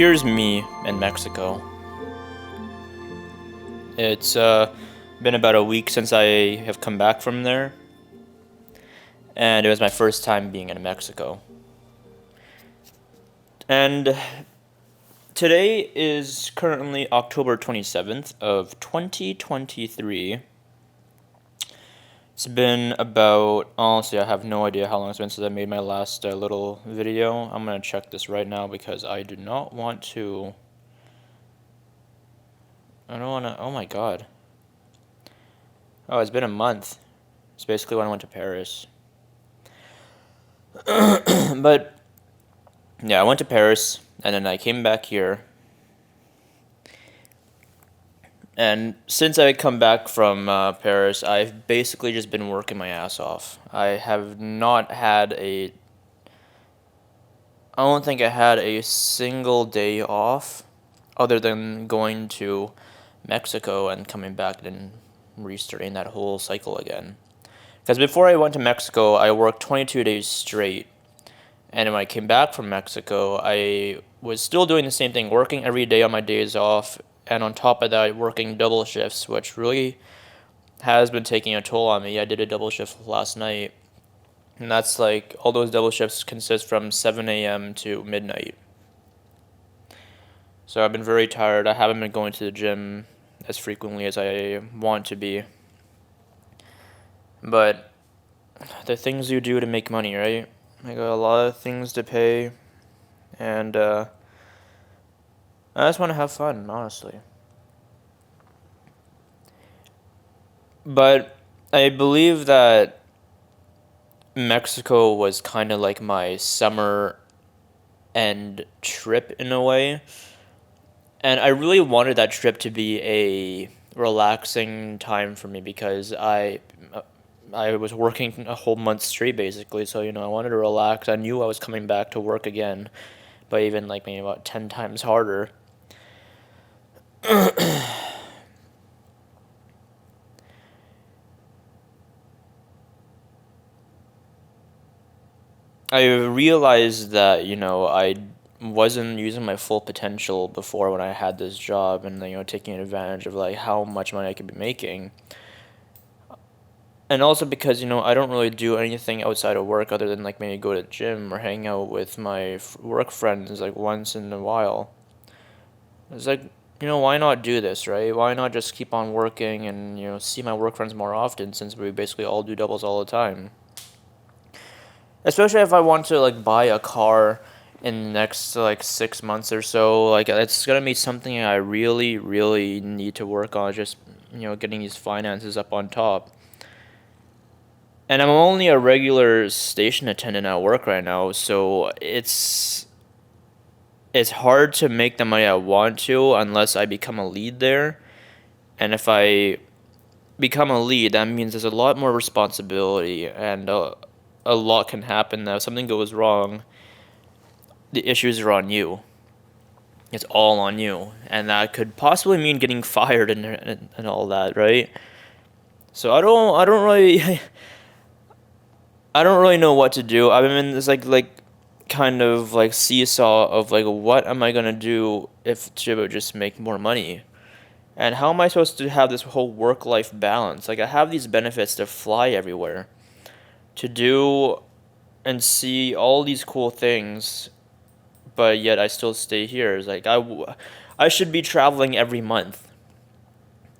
here's me in Mexico. It's been about a week since I have come back from there, and it was my first time being in Mexico. And today is currently October 27th of 2023. It's been about, honestly, I have no idea how long it's been since I made my last little video. I'm going to check this right now because I do not want to, I don't want to, oh my god. Oh, it's been a month. It's basically when I went to Paris. But, yeah, I went to Paris, and then I came back here. And since I come back from Paris, I've basically just been working my ass off. I don't think I had a single day off other than going to Mexico and coming back and restarting that whole cycle again. Because before I went to Mexico, I worked 22 days straight. And when I came back from Mexico, I was still doing the same thing, working every day on my days off. And on top of that, working double shifts, which really has been taking a toll on me. I did a double shift last night. And that's like, all those double shifts consist from 7 a.m. to midnight. So I've been very tired. I haven't been going to the gym as frequently as I want to be. But the things you do to make money, right? I got a lot of things to pay. And I just want to have fun, honestly. But I believe that Mexico was kind of like my summer end trip in a way. And I really wanted that trip to be a relaxing time for me because I was working a whole month straight basically, so I wanted to relax. I knew I was coming back to work again, but even like maybe about 10 times harder. I realized that, I wasn't using my full potential before when I had this job and, taking advantage of, like, how much money I could be making. And also because, I don't really do anything outside of work other than, like, maybe go to the gym or hang out with my work friends, like, once in a while. It's like, why not do this, right? Why not just keep on working and, see my work friends more often since we basically all do doubles all the time? Especially if I want to like buy a car in the next like 6 months or so, like it's gonna be something I really, really need to work on. Just getting these finances up on top. And I'm only a regular station attendant at work right now, so it's hard to make the money I want to unless I become a lead there. And if I become a lead, that means there's a lot more responsibility and a lot can happen. Now, if something goes wrong, the issues are on you. It's all on you, and that could possibly mean getting fired and all that, right? So I don't really I don't really know what to do. I'm in this like kind of like seesaw of like what am I gonna do if to just make more money, and how am I supposed to have this whole work life balance? Like I have these benefits to fly everywhere, to do and see all these cool things, but yet I still stay here. It's like I should be traveling every month.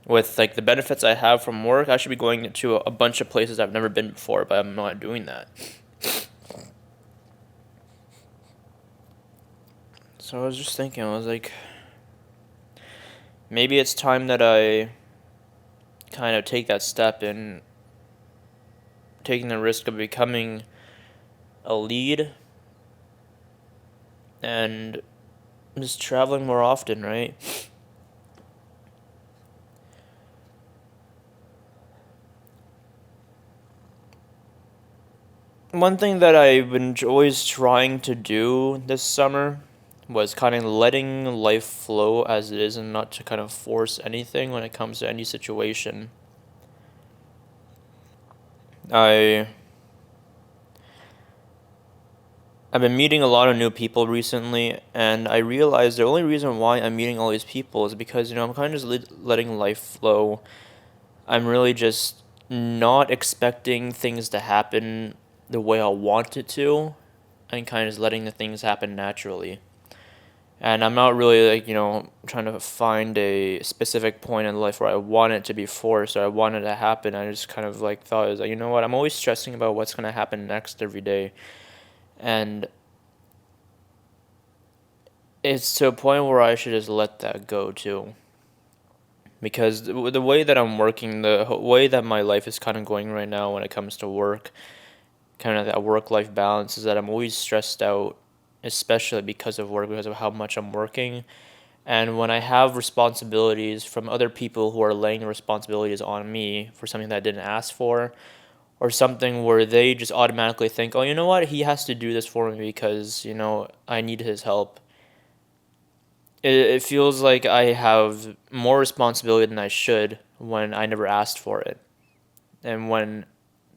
With like the benefits I have from work, I should be going to a bunch of places I've never been before, but I'm not doing that. So I was just thinking, I was like, maybe it's time that I kind of take that step in taking the risk of becoming a lead and just traveling more often, right? One thing that I've been always trying to do this summer was kind of letting life flow as it is and not to kind of force anything when it comes to any situation. I I've been meeting a lot of new people recently, and I realized the only reason why I'm meeting all these people is because, I'm kind of just letting life flow. I'm really just not expecting things to happen the way I want it to, and kind of just letting the things happen naturally. And I'm not really like, trying to find a specific point in life where I want it to be forced or I want it to happen. I just kind of like thought, is like, you know what, I'm always stressing about what's going to happen next every day. And it's to a point where I should just let that go too. Because the way that I'm working, the way that my life is kind of going right now when it comes to work, kind of that work life balance, is that I'm always stressed out, especially because of work, because of how much I'm working. And when I have responsibilities from other people who are laying responsibilities on me for something that I didn't ask for, or something where they just automatically think, oh, you know what, he has to do this for me because, I need his help. It feels like I have more responsibility than I should when I never asked for it. And when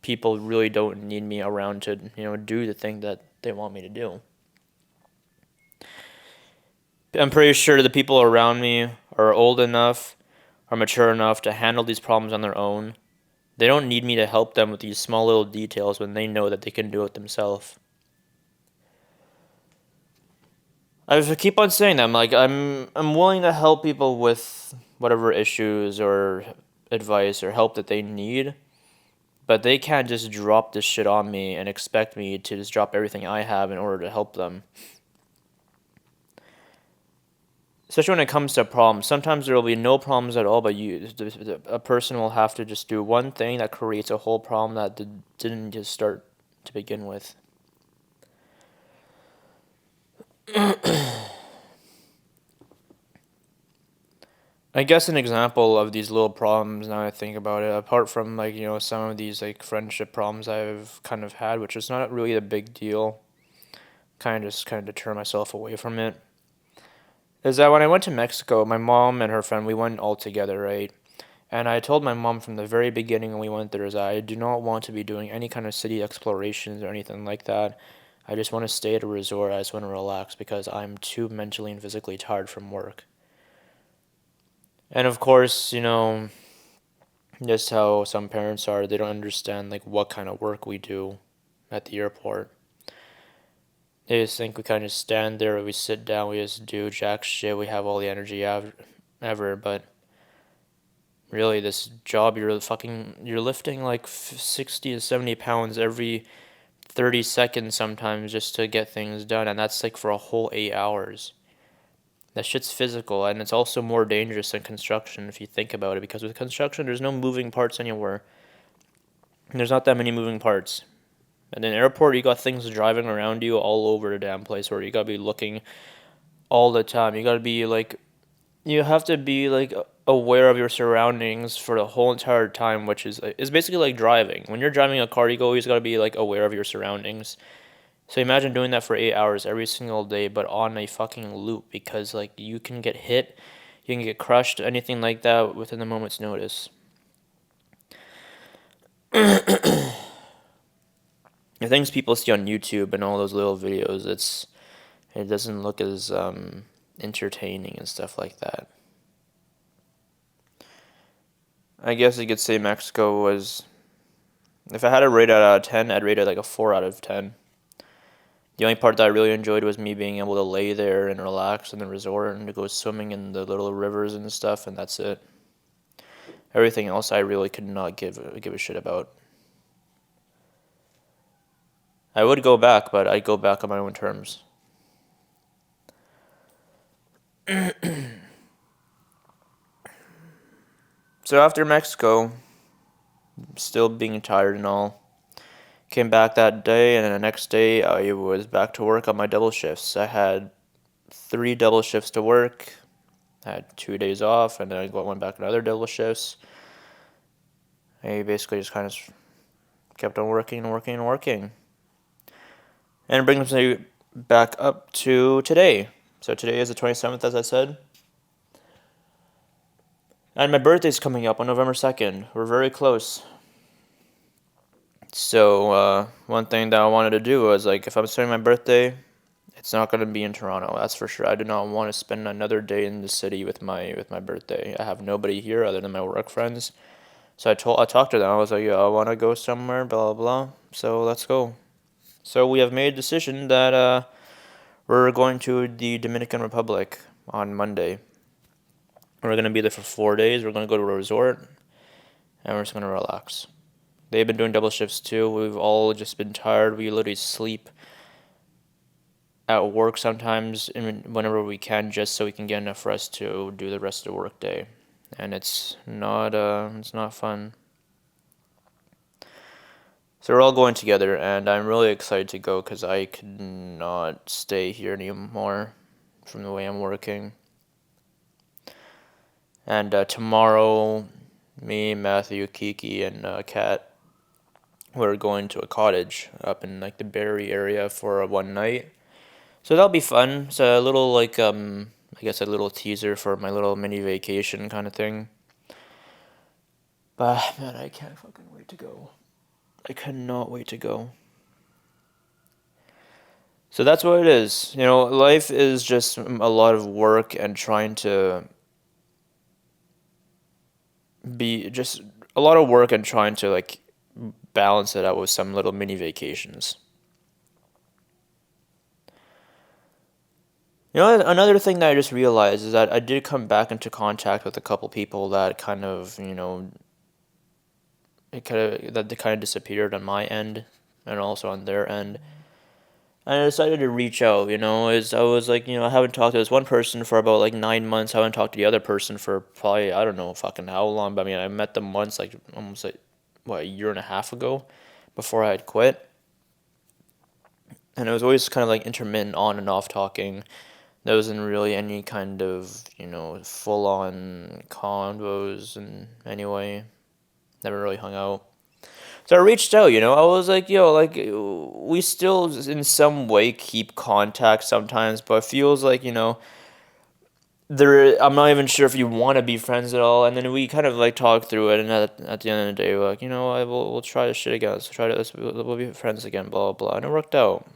people really don't need me around to, do the thing that they want me to do. I'm pretty sure the people around me are old enough or mature enough to handle these problems on their own. They don't need me to help them with these small little details when they know that they can do it themselves. I keep on saying that. I'm willing to help people with whatever issues or advice or help that they need, but they can't just drop this shit on me and expect me to just drop everything I have in order to help them. Especially when it comes to problems. Sometimes there will be no problems at all, but a person will have to just do one thing that creates a whole problem that didn't just start to begin with. I guess an example of these little problems, now I think about it, apart from some of these friendship problems I've kind of had, which is not really a big deal, kind of deter myself away from it, is that when I went to Mexico, my mom and her friend, we went all together, right? And I told my mom from the very beginning when we went there is that I do not want to be doing any kind of city explorations or anything like that. I just want to stay at a resort. I just want to relax because I'm too mentally and physically tired from work. And of course, just how some parents are, they don't understand what kind of work we do at the airport. They just think we kind of stand there, we sit down, we just do jack shit, we have all the energy ever, but really this job you're lifting 60 to 70 pounds every 30 seconds sometimes just to get things done, and that's for a whole 8 hours. That shit's physical, and it's also more dangerous than construction if you think about it, because with construction, there's no moving parts anywhere. There's not that many moving parts. And in an airport, you got things driving around you all over the damn place where you gotta be looking all the time. You have to be aware of your surroundings for the whole entire time, which is basically like driving. When you're driving a car, you always gotta be aware of your surroundings. So imagine doing that for 8 hours every single day, but on a fucking loop, because you can get hit, you can get crushed, anything like that within a moment's notice. The things people see on YouTube and all those little videos, it doesn't look as entertaining and stuff like that. I guess you could say Mexico was, if I had to rate it out of 10, I'd rate it a 4 out of 10. The only part that I really enjoyed was me being able to lay there and relax in the resort and to go swimming in the little rivers and stuff, and that's it. Everything else I really could not give a shit about. I would go back, but I'd go back on my own terms. So after Mexico, still being tired and all, came back that day, and then the next day I was back to work on my double shifts. I had 3 double shifts to work. I had 2 days off, and then I went back on other double shifts. I basically just kind of kept on working and working and working. And it brings me back up to today. So today is the 27th, as I said. And my birthday's coming up on November 2nd. We're very close So one thing that I wanted to do was like if I'm starting my birthday, it's not gonna be in Toronto. That's for sure. I do not want to spend another day in the city with my birthday. I have nobody here other than my work friends. So I talked to them. I was like, yeah, I want to go somewhere, blah blah blah. So let's go. So we have made a decision that we're going to the Dominican Republic on Monday. We're gonna be there for 4 days. We're gonna go to a resort, and we're just gonna relax. They've been doing double shifts too. We've all just been tired. We literally sleep at work sometimes whenever we can, just so we can get enough rest to do the rest of the work day. And it's not fun. So we're all going together, and I'm really excited to go because I could not stay here anymore from the way I'm working. And tomorrow, me, Matthew, Kiki, and Kat, we're going to a cottage up in like the Barrie area for a one night. So that'll be fun. It's a little like I guess a little teaser for my little mini vacation kind of thing. But man, I can't fucking wait to go. I cannot wait to go. So that's what it is. You know, life is just a lot of work and trying to be just a lot of work and trying to like balance it out with some little mini vacations. You know, another thing that I just realized is that I did come back into contact with a couple people that kind of, you know, that they kind of disappeared on my end and also on their end. And I decided to reach out, you know, as I was like, you know, I haven't talked to this one person for about like 9 months. I haven't talked to the other person for probably, I don't know, fucking how long. But I mean, I met them once, like almost like, what, a year and a half ago before I had quit. And it was always kind of like intermittent on and off talking. There wasn't really any kind of, you know, full on convos in any way. Never really hung out. So I reached out, you know, I was like, yo, like, we still in some way keep contact sometimes, but it feels like, you know, I'm not even sure if you want to be friends at all. And then we kind of like talked through it, and at the end of the day, we're like, you know, we'll try this shit again. We'll be friends again, blah, blah, blah. And it worked out.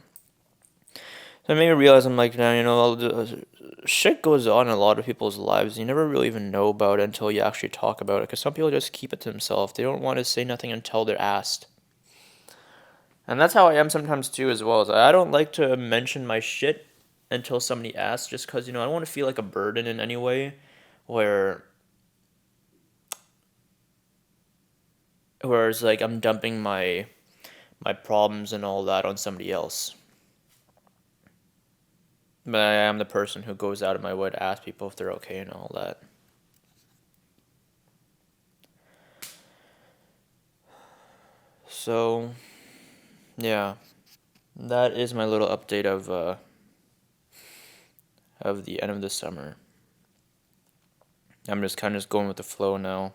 So it made me realize I'm like, now, you know, shit goes on in a lot of people's lives. You never really even know about it until you actually talk about it. Because some people just keep it to themselves. They don't want to say nothing until they're asked. And that's how I am sometimes too, as well. As I don't like to mention my shit until somebody asks, just because, you know, I don't want to feel like a burden in any way, where whereas like I'm dumping my problems and all that on somebody else. But I am the person who goes out of my way to ask people if they're okay and all that. So, yeah, that is my little update of the end of the summer. I'm just kind of just going with the flow now.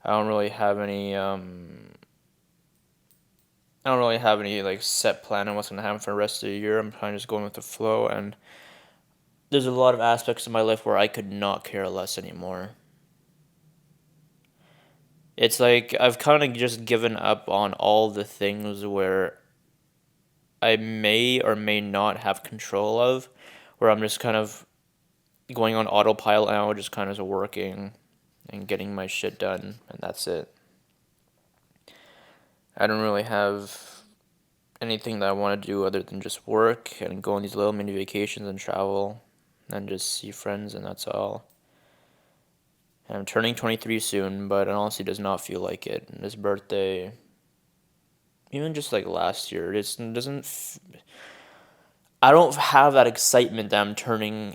I don't really have any I don't really have any like set plan on what's gonna happen for the rest of the year. I'm kind of just going with the flow, and there's a lot of aspects of my life where I could not care less anymore. It's like I've kind of just given up on all the things where I may or may not have control of, where I'm just kind of going on autopilot now, just kind of working and getting my shit done, and that's it. I don't really have anything that I want to do other than just work and go on these little mini vacations and travel and just see friends, and that's all. And I'm turning 23 soon, but it honestly does not feel like it. And this birthday, even just like last year, it just doesn't. I don't have that excitement that I'm turning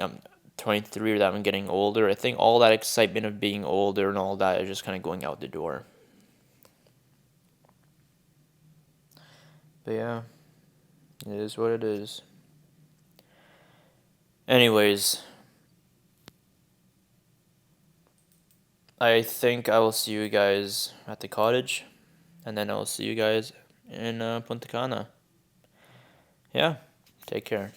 23 or that I'm getting older. I think all that excitement of being older and all that is just kind of going out the door. But yeah, it is what it is. Anyways, I think I will see you guys at the cottage, and then I'll see you guys in Punta Cana. Yeah, take care.